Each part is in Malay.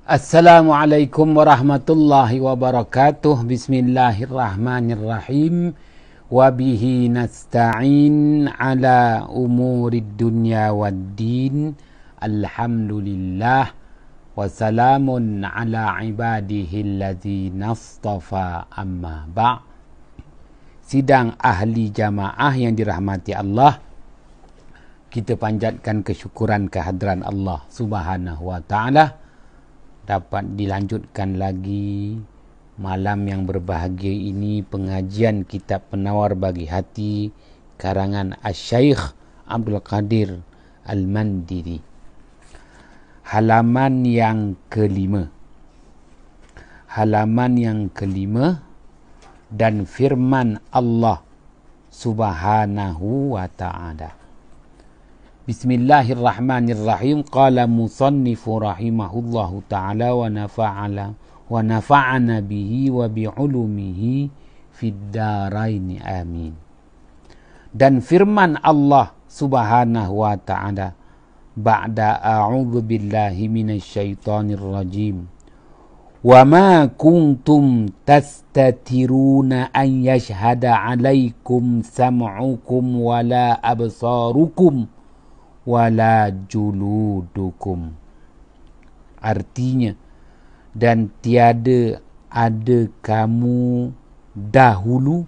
Assalamualaikum warahmatullahi wabarakatuh. Bismillahirrahmanirrahim. Wabihi nasta'in ala umurid dunya waddin. Alhamdulillah. Wassalamun ala ibadihi allazi nastafa amma ba'. Sidang ahli jamaah yang dirahmati Allah, kita panjatkan kesyukuran kehadran Allah Subhanahu wa ta'ala dapat dilanjutkan lagi malam yang berbahagia ini pengajian kitab Penawar Bagi Hati karangan Asy-Syaikh Abdul Qadir Al-Mandiri, halaman yang kelima dan firman Allah Subhanahu wa ta'ala. Bismillahirrahmanirrahim. Qala musannifu rahimahullahu ta'ala wa nafa'ana bihi wa bi'ulumihi fid daraini amin. Dan firman Allah Subhanahu wa ta'ala ba'da a'udzu billahi minasyaitonir rajim. Wa ma kuntum tastatiruna an yashhada 'alaikum sam'ukum wala absarukum wala juludukum. Artinya, dan tiada ada kamu dahulu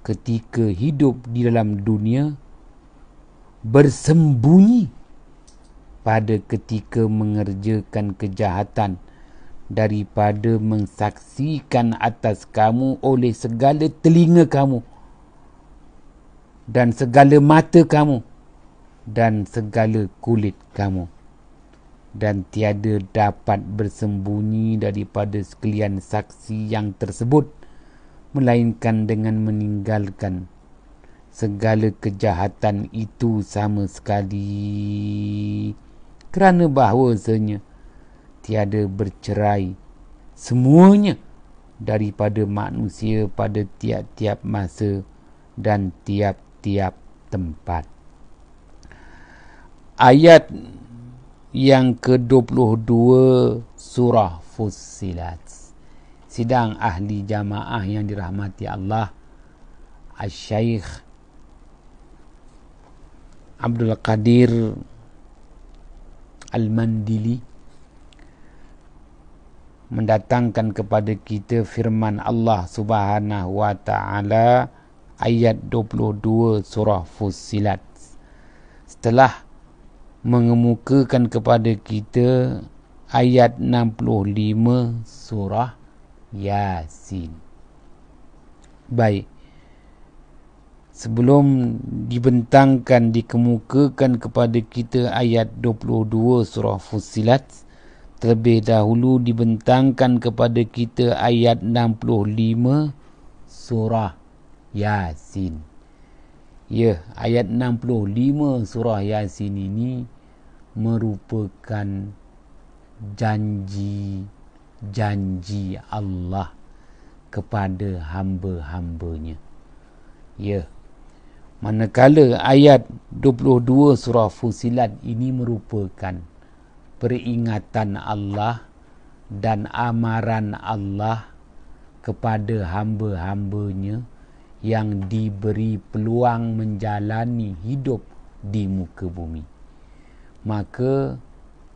ketika hidup di dalam dunia bersembunyi pada ketika mengerjakan kejahatan daripada mensaksikan atas kamu oleh segala telinga kamu dan segala mata kamu dan segala kulit kamu, dan tiada dapat bersembunyi daripada sekalian saksi yang tersebut melainkan dengan meninggalkan segala kejahatan itu sama sekali, kerana bahawasanya tiada bercerai semuanya daripada manusia pada tiap-tiap masa dan tiap-tiap tempat. Ayat yang ke-22 surah Fussilat. Sidang ahli jamaah yang dirahmati Allah, Asy-Syaikh Abdul Qadir Al-Mandiri mendatangkan kepada kita firman Allah Subhanahu wa ta'ala ayat 22 surah Fussilat, setelah mengemukakan kepada kita ayat 65 surah Yasin. Baik, sebelum dikemukakan kepada kita ayat 22 surah Fussilat, terlebih dahulu dibentangkan kepada kita ayat 65 surah Yasin. Ya, ayat 65 surah Yasin ini merupakan janji Allah kepada hamba-hambanya. Ya, manakala ayat 22 surah Fussilat ini merupakan peringatan Allah dan amaran Allah kepada hamba-hambanya yang diberi peluang menjalani hidup di muka bumi. Maka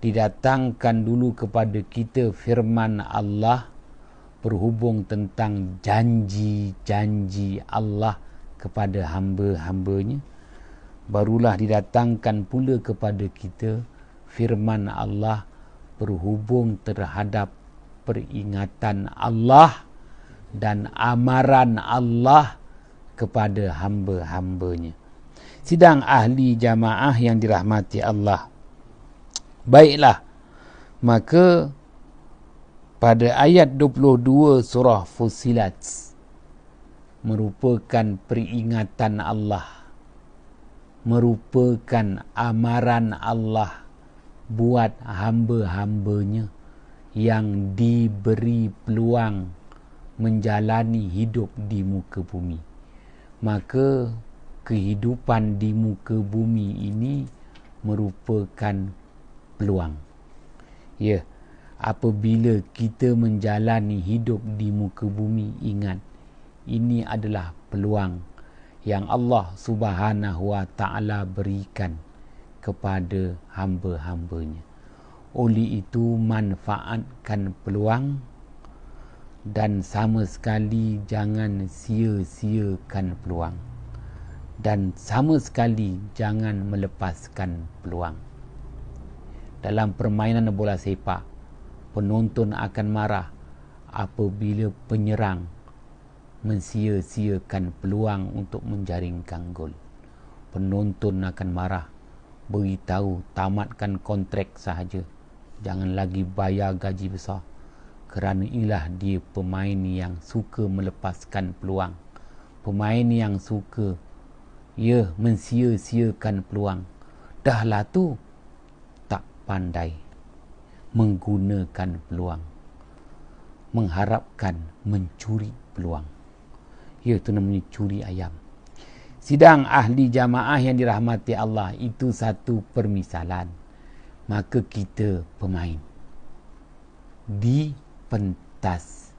didatangkan dulu kepada kita firman Allah berhubung tentang janji Allah kepada hamba-hambanya. Barulah didatangkan pula kepada kita firman Allah berhubung terhadap peringatan Allah dan amaran Allah kepada hamba-hambanya. Sidang ahli jamaah yang dirahmati Allah, baiklah, maka pada ayat 22 surah Fussilat merupakan peringatan Allah, merupakan amaran Allah buat hamba-hambanya yang diberi peluang menjalani hidup di muka bumi. Maka kehidupan di muka bumi ini merupakan peluang. Ya, apabila kita menjalani hidup di muka bumi, ingat, ini adalah peluang yang Allah Subhanahu wa ta'ala berikan kepada hamba-hambanya. Oleh itu, manfaatkan peluang dan sama sekali jangan sia-siakan peluang, dan sama sekali jangan melepaskan peluang. Dalam permainan bola sepak, penonton akan marah apabila penyerang mensia-siakan peluang untuk menjaringkan gol. Penonton akan marah, beritahu tamatkan kontrak sahaja, jangan lagi bayar gaji besar, kerana inilah dia pemain yang suka melepaskan peluang, pemain yang suka mensia-siakan peluang. Dahlah tu tak pandai menggunakan peluang, mengharapkan mencuri peluang. Itu namanya curi ayam. Sidang ahli jamaah yang dirahmati Allah, itu satu permisalan. Maka kita pemain di pentas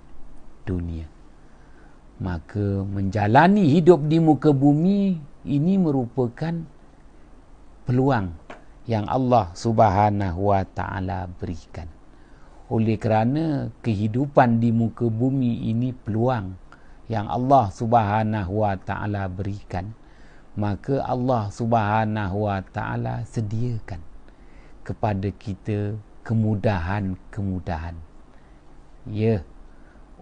dunia, maka menjalani hidup di muka bumi ini merupakan peluang yang Allah Subhanahu wa ta'ala berikan. Oleh kerana kehidupan di muka bumi ini peluang yang Allah Subhanahu wa ta'ala berikan, maka Allah Subhanahu wa ta'ala sediakan kepada kita kemudahan-kemudahan,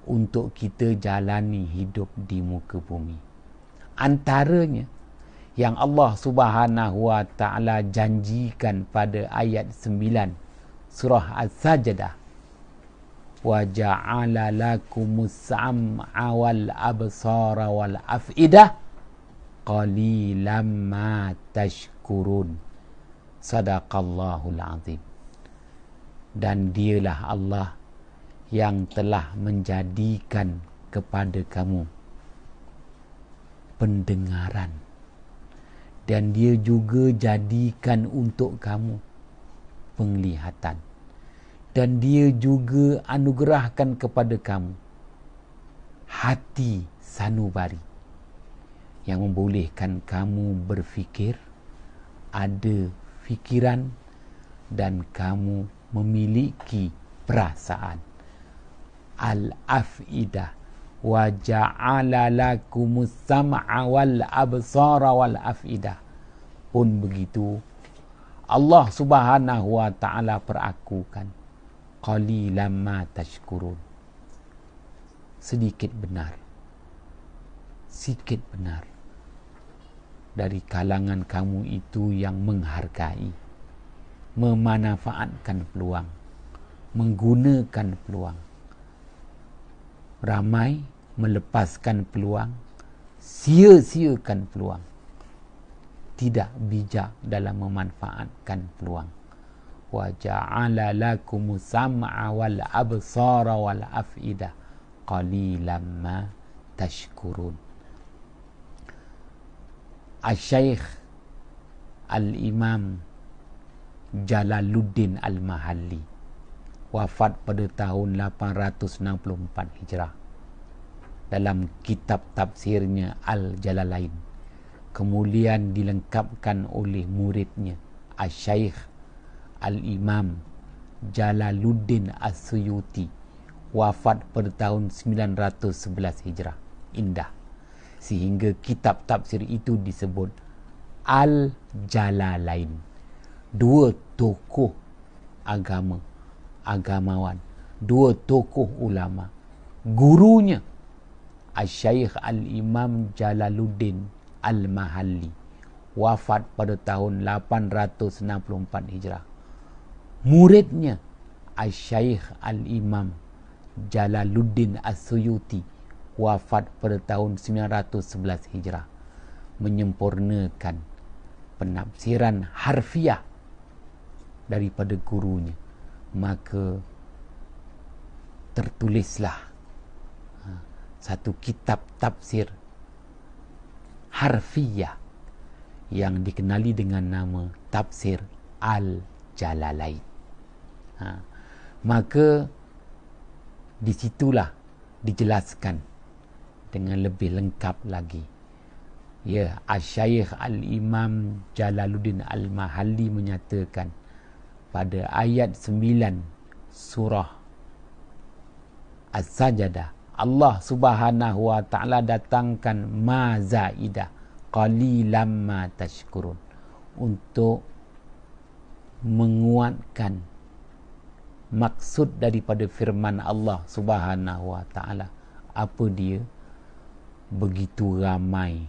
untuk kita jalani hidup di muka bumi. Antaranya yang Allah Subhanahu wa ta'ala janjikan pada ayat 9 surah As-Sajdah, wa ja'ala lakumus sam'a wal absara wal af'idah qalilan ma tashkurun. Sadaqallahul azim. Dan dialah Allah yang telah menjadikan kepada kamu pendengaran, dan dia juga jadikan untuk kamu penglihatan, dan dia juga anugerahkan kepada kamu hati sanubari yang membolehkan kamu berfikir, ada fikiran, dan kamu memiliki perasaan. Al-afidah, wa ja'ala lakumus sam'a wal absara wal afidah. Pun begitu, Allah Subhanahu wa ta'ala perakukan qalilan ma tashkurun. Sedikit benar dari kalangan kamu itu yang menghargai, memanfaatkan peluang, menggunakan peluang. Ramai melepaskan peluang, sia-siakan peluang, tidak bijak dalam memanfaatkan peluang. Wa ja'ala lakumus sam'a wal absara wal af'idah qalilan ma tashkurun. Al-Syaikh Al-Imam Jalaluddin Al-Mahalli wafat pada tahun 864 Hijrah. Dalam kitab tafsirnya Al-Jalalain, kemudian dilengkapkan oleh muridnya Al-Syaikh Al-Imam Jalaluddin As-Suyuti, wafat pada tahun 911 Hijrah. Indah, sehingga kitab tafsir itu disebut Al-Jalalain. Dua tokoh agamawan, dua tokoh ulama. Gurunya Al-Syaikh Al-Imam Jalaluddin Al-Mahalli, wafat pada tahun 864 Hijrah. Muridnya Al-Syaikh Al-Imam Jalaluddin As-Suyuti, wafat pada tahun 911 Hijrah, menyempurnakan penafsiran harfiah daripada gurunya. Maka tertulislah satu kitab tafsir harfiah yang dikenali dengan nama Tafsir Al-Jalalain. Maka disitulah dijelaskan dengan lebih lengkap lagi. Ya, Asy-Syaikh Al-Imam Jalaluddin Al-Mahalli menyatakan pada ayat 9 surah As-Sajdah, Allah Subhanahu wa taala datangkan ma zaidah qalilam ma tashkurun, untuk menguatkan maksud daripada firman Allah Subhanahu wa taala. Apa dia? Begitu ramai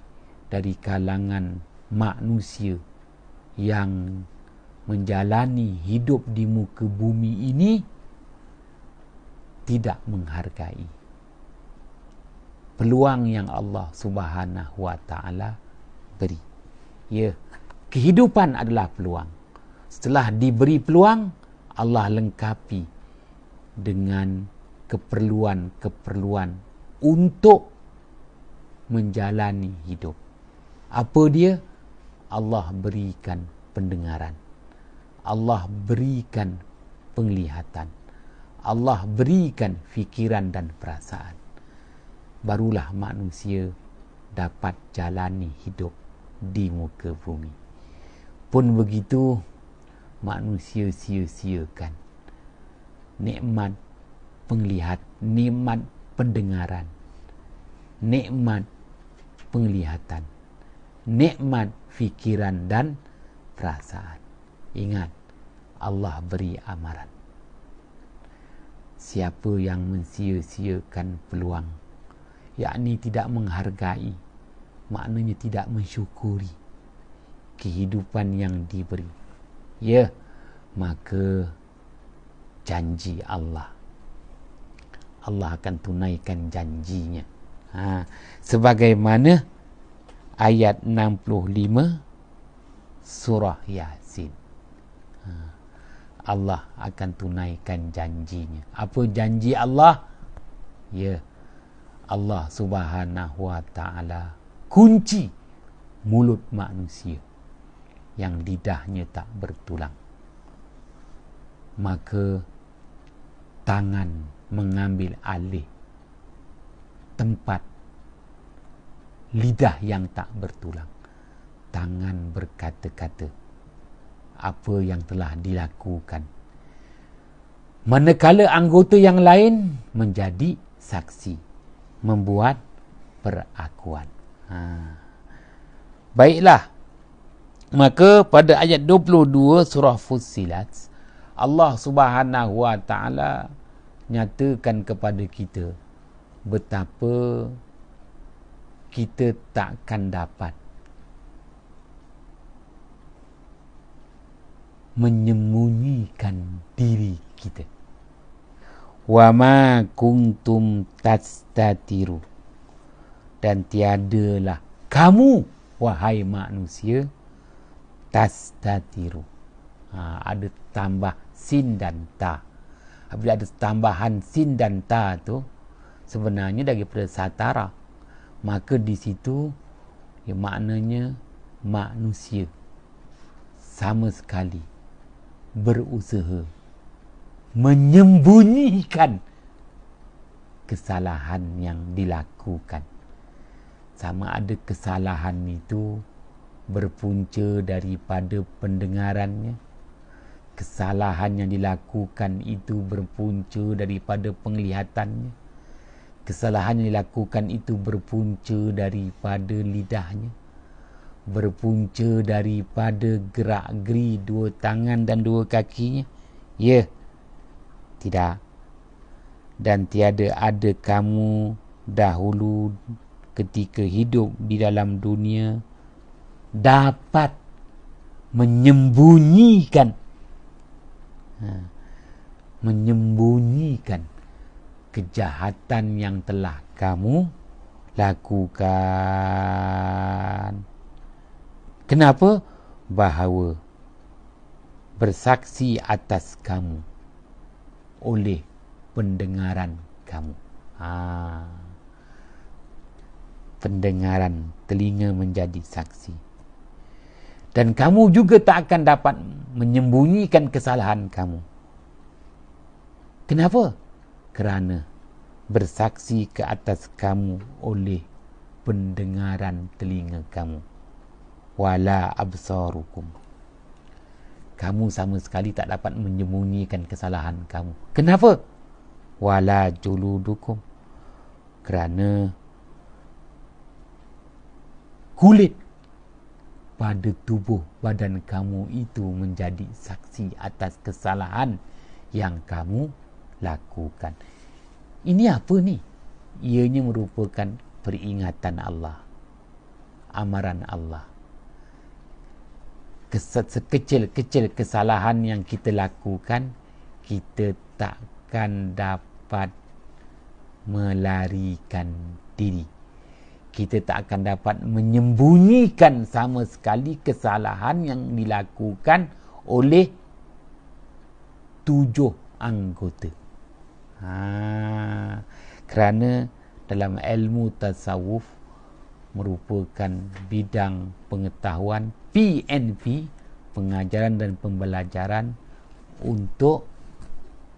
dari kalangan manusia yang menjalani hidup di muka bumi ini tidak menghargai peluang yang Allah Subhanahu wa taala beri. Ya, kehidupan adalah peluang. Setelah diberi peluang, Allah lengkapi dengan keperluan-keperluan untuk menjalani hidup. Apa dia? Allah berikan pendengaran, Allah berikan penglihatan, Allah berikan fikiran dan perasaan. Barulah manusia dapat jalani hidup di muka bumi. Pun begitu, manusia sia-siakan nikmat nikmat pendengaran, nikmat penglihatan, nikmat fikiran dan perasaan. Ingat, Allah beri amaran. Siapa yang mensia-siakan peluang, yakni tidak menghargai, maknanya tidak mensyukuri kehidupan yang diberi, ya, maka janji Allah akan tunaikan janjinya. Sebagaimana ayat 65 surah Yasin. Allah akan tunaikan janjinya. Apa janji Allah? Ya, Allah Subhanahu wa taala kunci mulut manusia yang lidahnya tak bertulang. Maka tangan mengambil alih tempat lidah yang tak bertulang. Tangan berkata-kata apa yang telah dilakukan, manakala anggota yang lain menjadi saksi, membuat perakuan. Baiklah, maka pada ayat 22 surah Fussilat, Allah Subhanahu wa taala nyatakan kepada kita betapa kita takkan dapat menyembunyikan diri kita. Wa ma kuntum tastatiru, dan tiadalah kamu wahai manusia tastatiru. Ada tambah sin dan ta. Apabila ada tambahan sin dan ta tu sebenarnya daripada satara, maka di situ ya, maknanya manusia sama sekali berusaha menyembunyikan kesalahan yang dilakukan. Sama ada kesalahan itu berpunca daripada pendengarannya, kesalahan yang dilakukan itu berpunca daripada penglihatannya, kesalahan yang dilakukan itu berpunca daripada lidahnya, berpunca daripada gerak-geri dua tangan dan dua kakinya. Ya, tidak. Dan tiada ada kamu dahulu ketika hidup di dalam dunia dapat menyembunyikan kejahatan yang telah kamu lakukan. Kenapa? Bahawa bersaksi atas kamu oleh pendengaran kamu. Pendengaran, telinga menjadi saksi. Dan kamu juga tak akan dapat menyembunyikan kesalahan kamu. Kenapa? Kerana bersaksi ke atas kamu oleh pendengaran telinga kamu. Wala absarukum. Kamu sama sekali tak dapat menyembunyikan kesalahan kamu. Kenapa? Wala juludukum. Kerana kulit pada tubuh badan kamu itu menjadi saksi atas kesalahan yang kamu lakukan. Ini apa ni? Ianya merupakan peringatan Allah, amaran Allah. Sekecil-kecil kesalahan yang kita lakukan, kita takkan dapat melarikan diri. Kita tak akan dapat menyembunyikan sama sekali kesalahan yang dilakukan oleh 7 anggota. Kerana dalam ilmu tasawuf merupakan bidang pengetahuan PNP, pengajaran dan pembelajaran untuk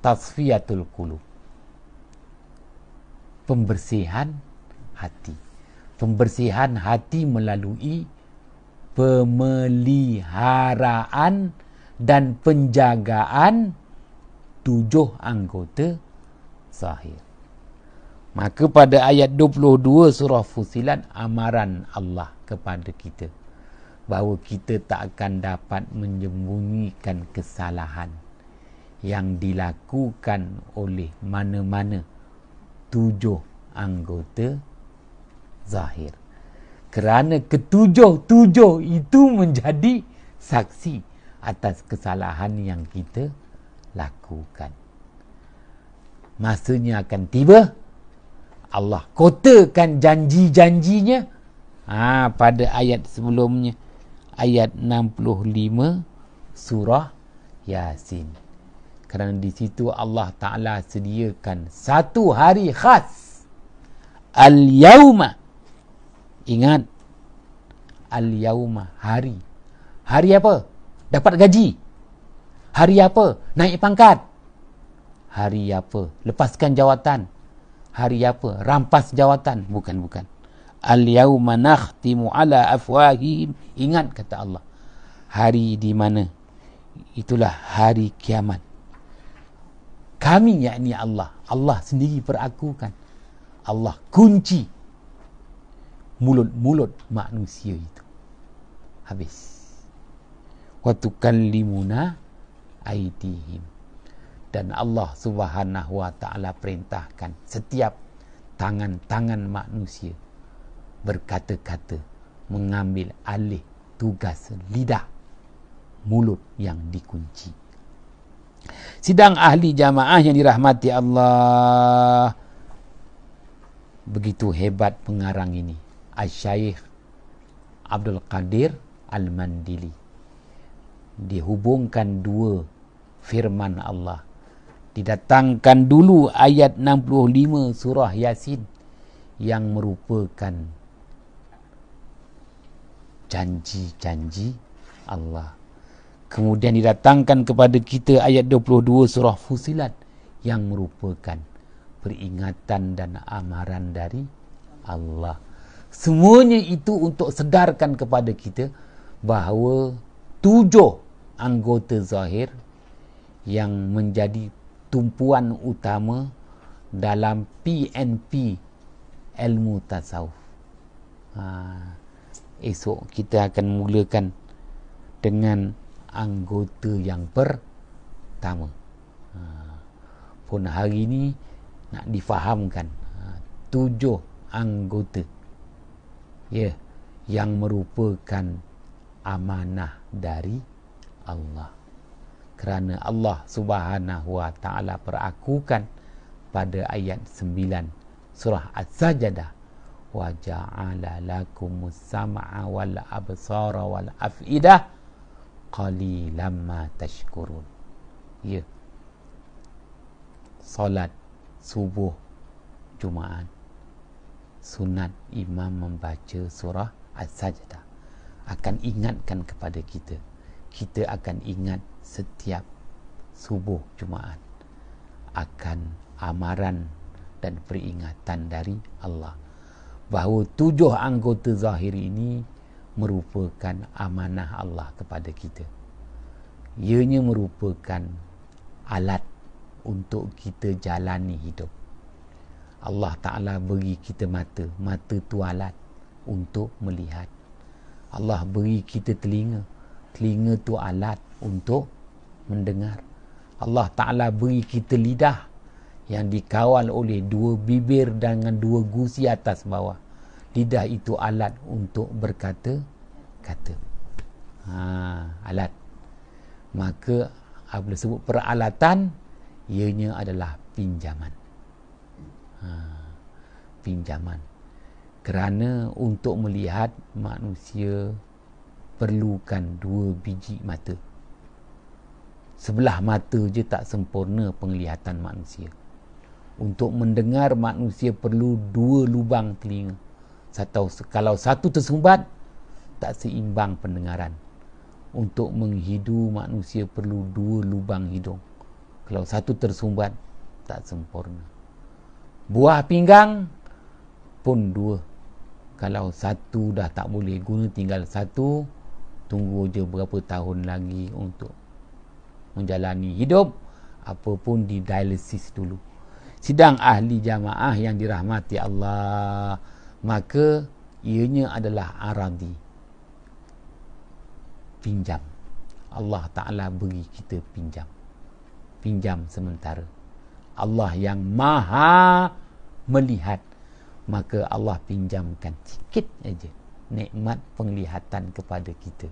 tasfiyatul qulub, pembersihan hati. Pembersihan hati melalui pemeliharaan dan penjagaan 7 anggota zahir. Maka pada ayat 22 surah Fussilat, amaran Allah kepada kita bahawa kita tak akan dapat menyembunyikan kesalahan yang dilakukan oleh mana-mana 7 anggota zahir. Kerana ketujuh itu menjadi saksi atas kesalahan yang kita lakukan. Masanya akan tiba, Allah kotakan janji-janjinya pada ayat sebelumnya, ayat 65 surah Yasin. Kerana di situ Allah Ta'ala sediakan satu hari khas, al-yauma. Ingat, al-yauma, hari. Hari apa? Dapat gaji. Hari apa? Naik pangkat. Hari apa? Lepaskan jawatan. Hari apa? Rampas jawatan. Bukan. Al-yauma nakhtimu ala afwahihim. Ingat kata Allah, hari di mana? Itulah hari kiamat. Kami, yakni Allah sendiri perakukan. Allah kunci mulut-mulut manusia itu. Habis. Wa tukallimuna aydihim. Dan Allah Subhanahu wa ta'ala perintahkan setiap tangan-tangan manusia berkata-kata, mengambil alih tugas lidah, mulut yang dikunci. Sidang ahli jamaah yang dirahmati Allah, begitu hebat pengarang ini, Al-Syaikh Abdul Qadir Al-Mandili. Dihubungkan 2 firman Allah. Didatangkan dulu ayat 65 surah Yasin yang merupakan janji-janji Allah. Kemudian didatangkan kepada kita ayat 22 surah Fussilat yang merupakan peringatan dan amaran dari Allah. Semuanya itu untuk sedarkan kepada kita bahawa 7 anggota zahir yang menjadi tumpuan utama dalam PNP ilmu tasawuf. Esok kita akan mulakan dengan anggota yang pertama. Pun hari ini nak difahamkan 7 anggota yang merupakan amanah dari Allah. Kerana Allah Subhanahu wa ta'ala perakukan pada ayat 9 surah As-Sajdah, wa ja'ala lakumus sam'a wal absara wal af'idah qalilan ma tashkurun. Solat subuh Jumaat, sunat imam membaca surah As-Sajdah akan ingatkan kepada kita akan ingat setiap subuh Jumaat akan amaran dan peringatan dari Allah bahawa 7 anggota zahir ini merupakan amanah Allah kepada kita. Ianya merupakan alat untuk kita jalani hidup. Allah Ta'ala beri kita mata. Mata tu alat untuk melihat. Allah beri kita telinga. Telinga tu alat untuk mendengar. Allah Ta'ala beri kita lidah yang dikawal oleh 2 bibir dengan 2 gusi atas bawah. Lidah itu alat untuk berkata-kata. Alat. Maka apabila sebut peralatan, ianya adalah pinjaman. Pinjaman. Kerana untuk melihat, manusia perlukan 2 biji mata. Sebelah mata je tak sempurna penglihatan manusia. Untuk mendengar, manusia perlu 2 lubang telinga. Kalau satu tersumbat, tak seimbang pendengaran. Untuk menghidu, manusia perlu 2 lubang hidung. Kalau satu tersumbat, tak sempurna. Buah pinggang pun 2. Kalau satu dah tak boleh guna, tinggal satu, tunggu je berapa tahun lagi untuk menjalani hidup, apapun di dialisis dulu. Sidang ahli jamaah yang dirahmati Allah, maka ianya adalah aradi, pinjam. Allah Ta'ala beri kita pinjam sementara. Allah yang maha melihat, maka Allah pinjamkan sikit aja nikmat penglihatan kepada kita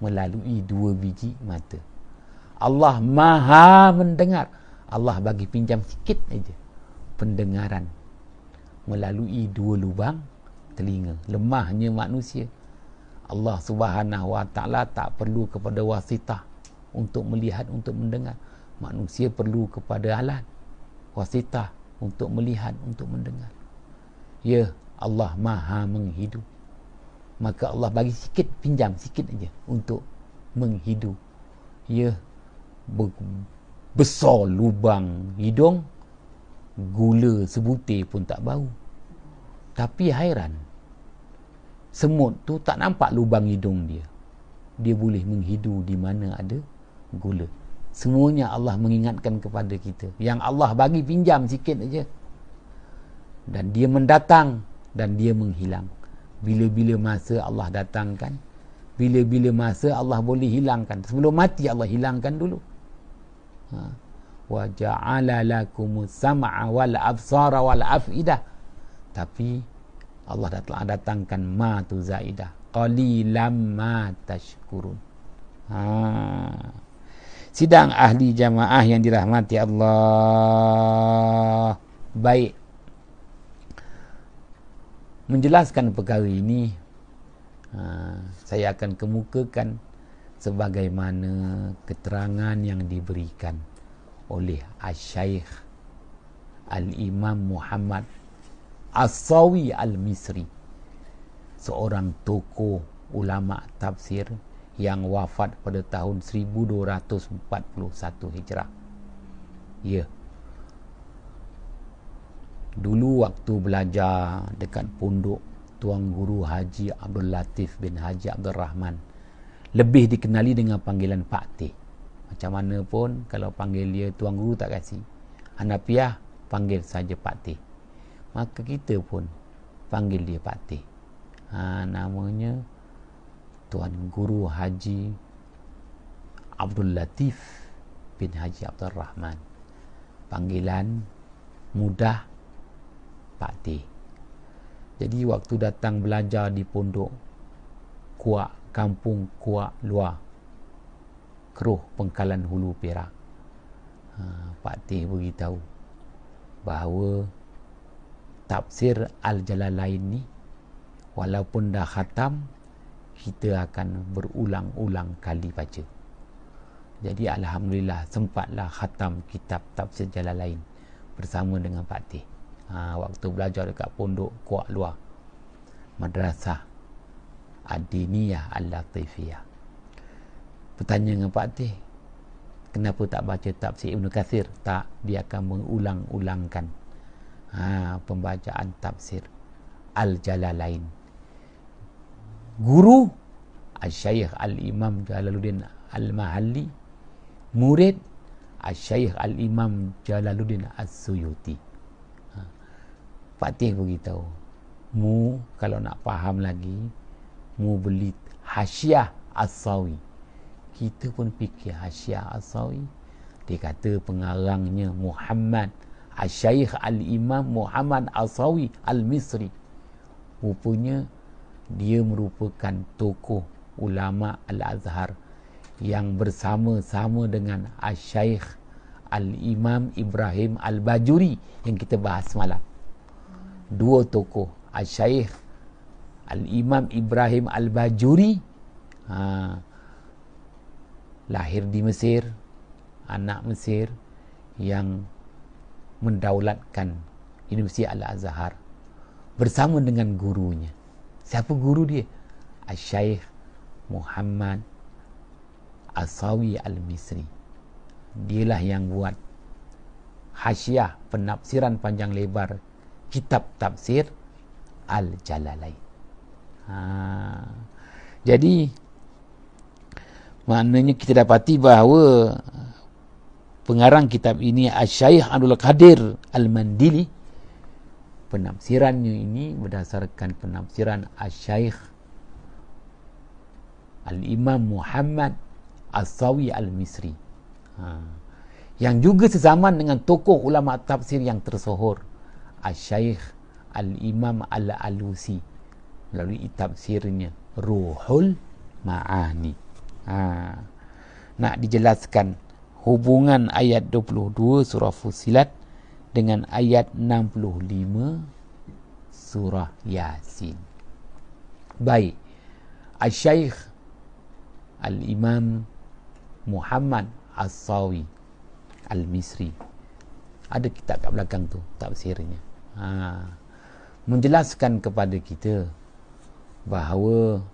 melalui 2 biji mata. Allah maha mendengar, Allah bagi pinjam sikit aja pendengaran melalui 2 lubang telinga. Lemahnya manusia, Allah Subhanahu wa Ta'ala tak perlu kepada wasitah untuk melihat, untuk mendengar. Manusia perlu kepada alat wasitah untuk melihat, untuk mendengar. Ya, Allah maha menghidu, maka Allah bagi sikit, pinjam sikit aja untuk menghidu. Ya, besar lubang hidung, gula sebutir pun tak bau. Tapi hairan, semut tu tak nampak lubang hidung dia. Dia boleh menghidu di mana ada gula. Semuanya Allah mengingatkan kepada kita. Yang Allah bagi pinjam sikit aja. Dan dia mendatang dan dia menghilang. Bila-bila masa Allah datangkan, bila-bila masa Allah boleh hilangkan. Sebelum mati Allah hilangkan dulu. Wa ja'ala lakumus sam'a wal absara wal afidah. Tapi Allah telah datangkan ma tu zaidah. Qalilam ma tashkurun. Sidang ahli jamaah yang dirahmati Allah. Baik. Menjelaskan perkara ini, saya akan kemukakan sebagaimana keterangan yang diberikan oleh Asy-Syaikh Al-Imam Muhammad As-Sawi Al-Misri, seorang tokoh ulama tafsir yang wafat pada tahun 1241 Hijrah. Ya. Dulu waktu belajar dekat pondok Tuan Guru Haji Abdul Latif bin Haji Abdul Rahman, lebih dikenali dengan panggilan Pak Teh. Macam mana pun kalau panggil dia Tuan Guru tak kasih. Hanafiah panggil saja Pak Teh. Maka kita pun panggil dia Pak Teh. Namanya Tuan Guru Haji Abdul Latif bin Haji Abdul Rahman. Panggilan mudah Pak Teh. Jadi waktu datang belajar di pondok Kuak, kampung Kuak Luar, Keruh, Pengkalan Hulu Perak, Pak Teh beritahu bahawa tafsir Al-Jalalain ni walaupun dah khatam, kita akan berulang-ulang kali baca. Jadi alhamdulillah sempatlah khatam kitab tafsir Jalalain bersama dengan Pak Teh. Waktu belajar dekat pondok Kuak Luar, Madrasah Ad-Diniyah Al-Latifiyah. Bertanya dengan Pak Teh, Kenapa tak baca tafsir Ibn Kathir? Tak, dia akan mengulang-ulangkan pembacaan tafsir Al-Jalalain. Guru Al-Syaikh Al-Imam Jalaluddin Al-Mahalli, murid Al-Syaikh Al-Imam Jalaluddin As-Suyuti. Fatih beritahu, mu kalau nak faham lagi, mu beli Hasyiah As-Sawi. Kita pun fikir Hasyiah As-Sawi, dia kata pengarangnya Muhammad Al-Syaikh Al-Imam Muhammad As-Sawi Al-Misri. Rupanya dia merupakan tokoh ulama Al-Azhar yang bersama-sama dengan Al-Syaikh Al-Imam Ibrahim Al-Bajuri yang kita bahas semalam. Dua tokoh, Al-Syaikh Al-Imam Ibrahim Al-Bajuri lahir di Mesir, anak Mesir yang mendaulatkan Universiti Al-Azhar bersama dengan gurunya. Siapa guru dia? Al-Syaikh Muhammad As-Sawi Al-Misri. Dialah yang buat hasyiah, penafsiran panjang lebar kitab tafsir Al-Jalalain. Jadi maknanya kita dapati bahawa pengarang kitab ini Al-Syaikh Abdul Qadir Al-Mandili, penafsirannya ini berdasarkan penafsiran Al-Syaikh Al-Imam Muhammad As-Sawi Al-Misri, yang juga sezaman dengan tokoh ulama tafsir yang tersohor Al-Syaikh Al-Imam Al-Alusi melalui tafsirnya Ruhul Ma'ani. Nak dijelaskan hubungan ayat 22 surah Fussilat dengan ayat 65 surah Yasin. Baik, Al-Syaikh Al-Imam Muhammad As-Sawi Al-Misri, ada kitab kat belakang tu tafsirnya, menjelaskan kepada kita bahawa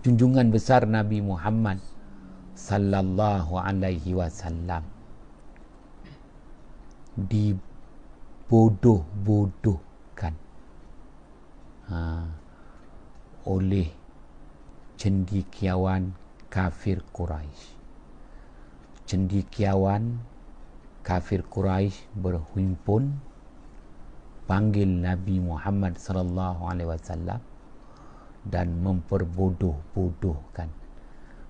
junjungan besar Nabi Muhammad sallallahu alaihi wasallam dibodoh-bodohkan oleh cendekiawan kafir Quraisy. Cendekiawan kafir Quraisy berhimpun panggil Nabi Muhammad sallallahu alaihi wasallam dan memperbodoh-bodohkan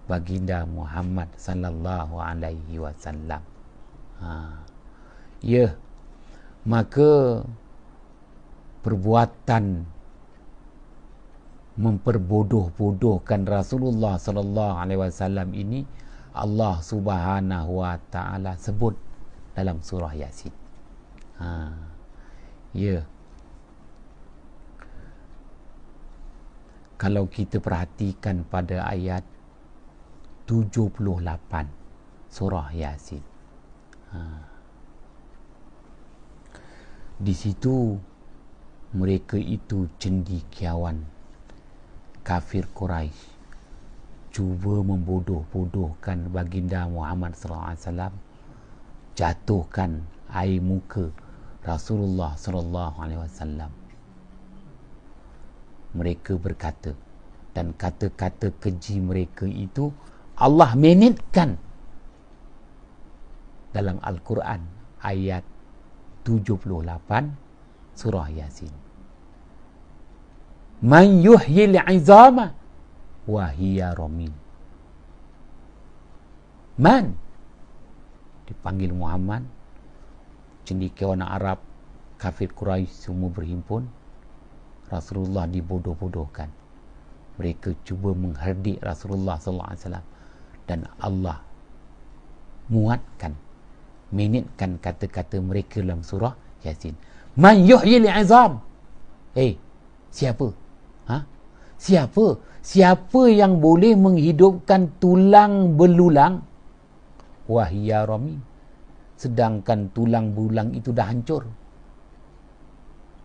baginda Muhammad sallallahu alaihi wasallam. Ya, maka perbuatan memperbodoh-bodohkan Rasulullah sallallahu alaihi wasallam ini Allah Subhanahu wa taala sebut dalam surah Yasin. Ya. Kalau kita perhatikan pada ayat 78 surah Yasin, di situ mereka itu cendekiawan kafir Quraisy cuba membodoh-bodohkan baginda Muhammad sallallahu alaihi wasallam, jatuhkan air muka Rasulullah sallallahu alaihi wasallam. Mereka berkata, dan kata-kata keji mereka itu Allah menitkan dalam Al-Quran ayat 78 surah Yasin. Man yuhyil 'izama wa hiya ramim. Man dipanggil Muhammad, cendekiawan Arab, kafir Quraisy semua berhimpun. Rasulullah dibodoh-bodohkan. Mereka cuba mengherdik Rasulullah sallallahu alaihi wasallam, dan Allah muatkan, menitkan kata-kata mereka dalam surah Yasin. Man yuhyil 'izam. Siapa? Siapa yang boleh menghidupkan tulang belulang? Wahia ramim. Sedangkan tulang belulang itu dah hancur.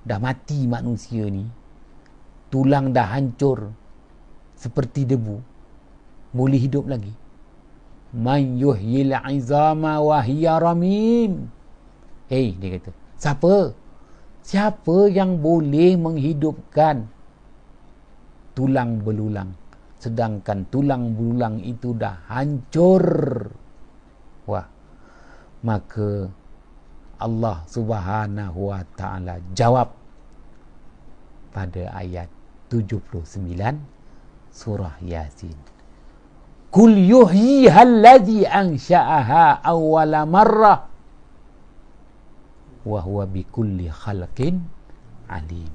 Dah mati manusia ni. Tulang dah hancur seperti debu. boleh hidup lagi. Man yuhyil 'izama wa hiya ramim. Dia kata, siapa yang boleh menghidupkan tulang belulang sedangkan tulang belulang itu dah hancur? Wah, maka Allah Subhanahu wa taala jawab pada ayat 79 surah Yasin. Kul yuhyiha alladhi ansha'aha awwala marrah wa huwa bikulli khalqin alim.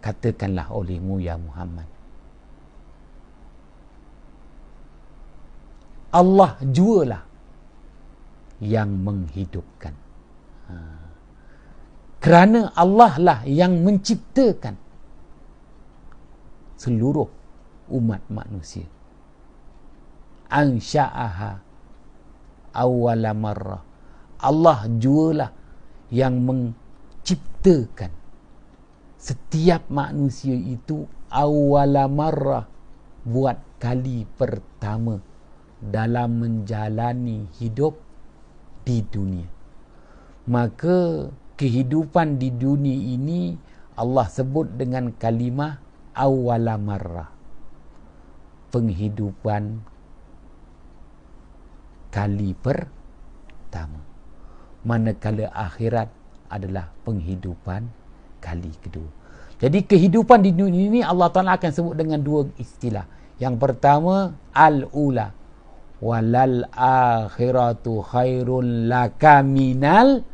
Katakanlah olehmu ya Muhammad, Allah jualah yang menghidupkan. Kerana Allah lah yang menciptakan seluruh umat manusia. Ansha'aha awwala marrah. Allah jualah yang menciptakan setiap manusia itu awwala marrah, buat kali pertama dalam menjalani hidup di dunia. Maka kehidupan di dunia ini Allah sebut dengan kalimah awwala marrah, penghidupan kali pertama, manakala akhirat adalah penghidupan kali kedua. Jadi kehidupan di dunia ini Allah Ta'ala akan sebut dengan dua istilah. Yang pertama al-ula, walal akhiratu khairul laka minal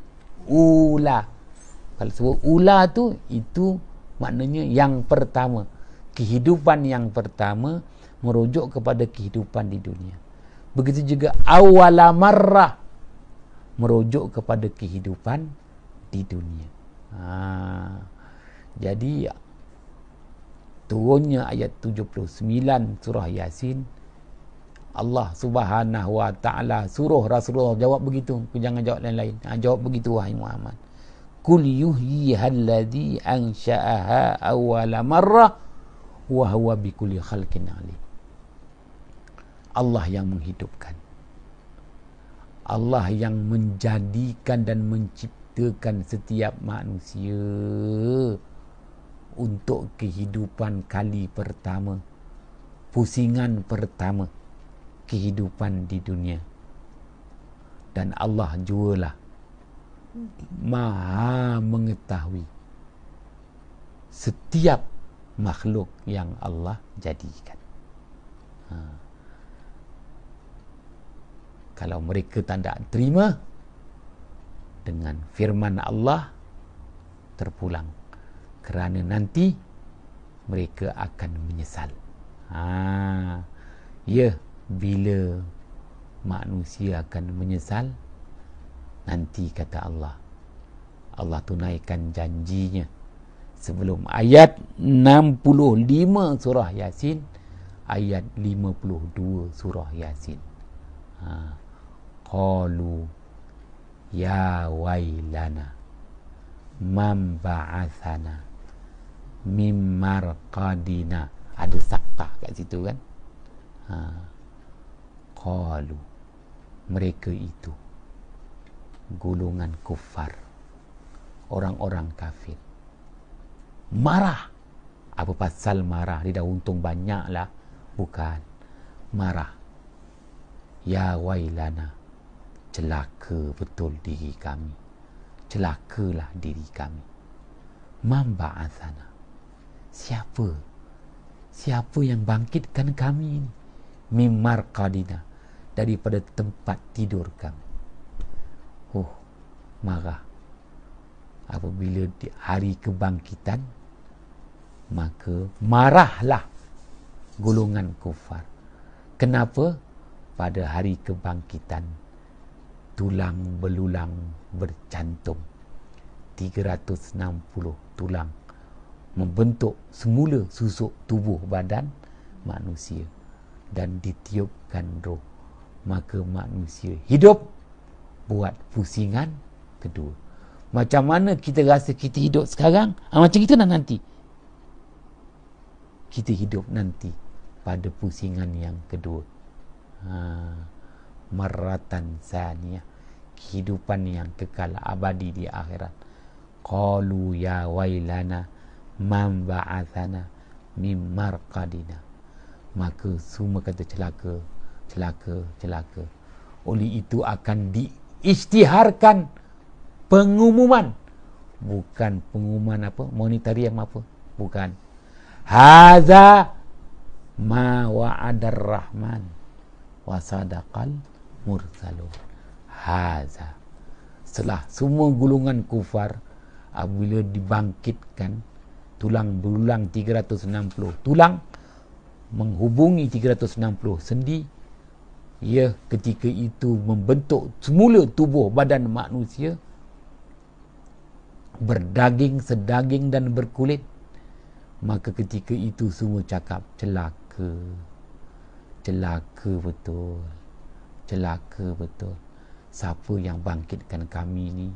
ula. Kalau sebut ula tu, itu maknanya yang pertama. Kehidupan yang pertama merujuk kepada kehidupan di dunia. Begitu juga awwala marrah, merujuk kepada kehidupan di dunia. Jadi turunnya ayat 79 surah Yasin, Allah Subhanahu wa taala suruh Rasulullah jawab begitu. Jangan jawab lain-lain. Jawab begitu wahai Muhammad. Kul yuhyiha alladhi ansha'aha awwala marrah wa huwa bikulli khalqin alim. Allah yang menghidupkan, Allah yang menjadikan dan menciptakan setiap manusia untuk kehidupan kali pertama, pusingan pertama kehidupan di dunia. Dan Allah jualah Maha mengetahui setiap makhluk yang Allah jadikan. Kalau mereka tak terima dengan firman Allah, terpulang, kerana nanti mereka akan menyesal. Bila manusia akan menyesal, nanti kata Allah, Allah tunaikan janjinya sebelum ayat 65 surah Yasin, ayat 52 surah Yasin. Qalu ya wailana man ba'athana mim marqadina. Ada saktah kat situ kan. Qalu, mereka itu golongan kufar, orang-orang kafir, marah. Apa pasal marah? Dia dah untung banyak lah. Bukan, marah. Ya wailana, celaka betul diri kami, celakalah diri kami. Man ba'athana, siapa yang bangkitkan kami ini? Mim marqadina, daripada tempat tidur kami. Marah. Apabila di hari kebangkitan, maka marahlah golongan kufar. Kenapa? Pada hari kebangkitan tulang belulang bercantum, 360 tulang membentuk semula susuk tubuh badan manusia, dan ditiupkan roh, maka manusia hidup buat pusingan kedua. Macam mana kita rasa kita hidup sekarang, macam kita nanti kita hidup nanti pada pusingan yang kedua. Marratan saniyah, kehidupan yang kekal abadi di akhirat. Qalu ya wailana man ba'athana min marqadina. Maka semua kata celaka, celaka, celaka. Oleh itu akan diisytiharkan pengumuman. Bukan pengumuman apa? Monetarium apa? Bukan. Haza ma wa'adar rahman wa sadaqal mursalun. Haza. Setelah semua golongan kufar apabila dibangkitkan tulang belulang 360 tulang menghubungi 360 sendi, ya, ketika itu membentuk semula tubuh badan manusia berdaging, sedaging dan berkulit. Maka ketika itu semua cakap celaka, celaka betul, celaka betul. Siapa yang bangkitkan kami ni?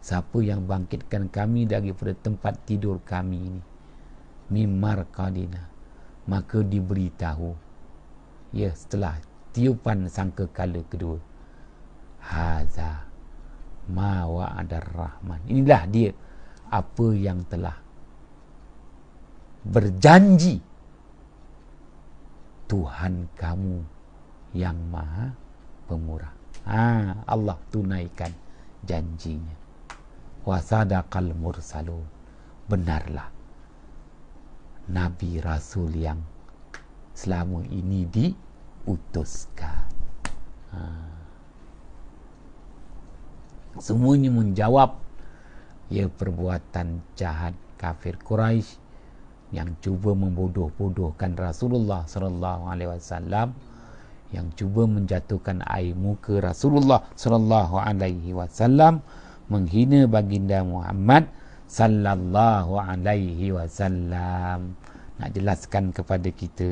Siapa yang bangkitkan kami daripada tempat tidur kami ni? Mimar qadina. Maka diberitahu, ya, setelah tiupan sangkakala kedua, haza ma wa'adar rahman. Inilah dia apa yang telah berjanji Tuhan kamu yang maha pemurah. Allah tunaikan janjinya. Wa sadaqal mursalun. Benarlah Nabi Rasul yang selama ini diutuskan. Semuanya menjawab, ya, perbuatan jahat kafir Quraisy yang cuba membodoh-bodohkan Rasulullah sallallahu alaihi wasallam, yang cuba menjatuhkan air muka Rasulullah sallallahu alaihi wasallam, menghina baginda Muhammad sallallahu alaihi wasallam. Nak jelaskan kepada kita,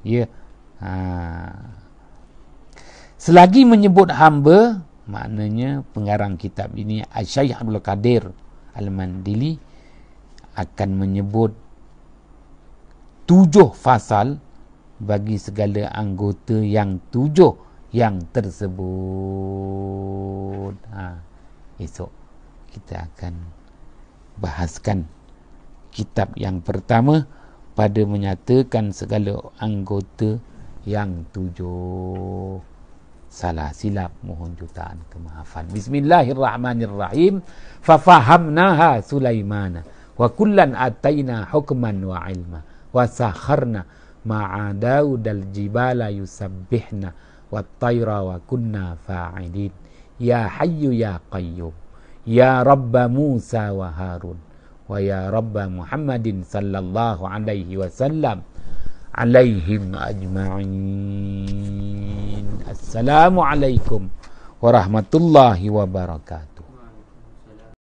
ya, selagi menyebut hamba, maknanya pengarang kitab ini Syekh Abdul Qadir Al-Mandili akan menyebut 7 fasal bagi segala anggota yang 7 yang tersebut. Esok kita akan bahaskan kitab yang pertama pada menyatakan segala anggota yang 7. Salah silap, mohon jutaan kemaafan. Bismillahirrahmanirrahim. Fafahamnaha Sulaimana wa kullan ataina hukman wa ilma wa sakharna ma'a Daudal jibala yusabbihna wa tayra wa kunna fa'idin. Ya hayyu ya qayyum, ya Rabba Musa wa Harun, wa ya Rabba Muhammadin sallallahu alaihi wasallam, alaihim ajma'in. Assalamualaikum warahmatullahi wabarakatuh.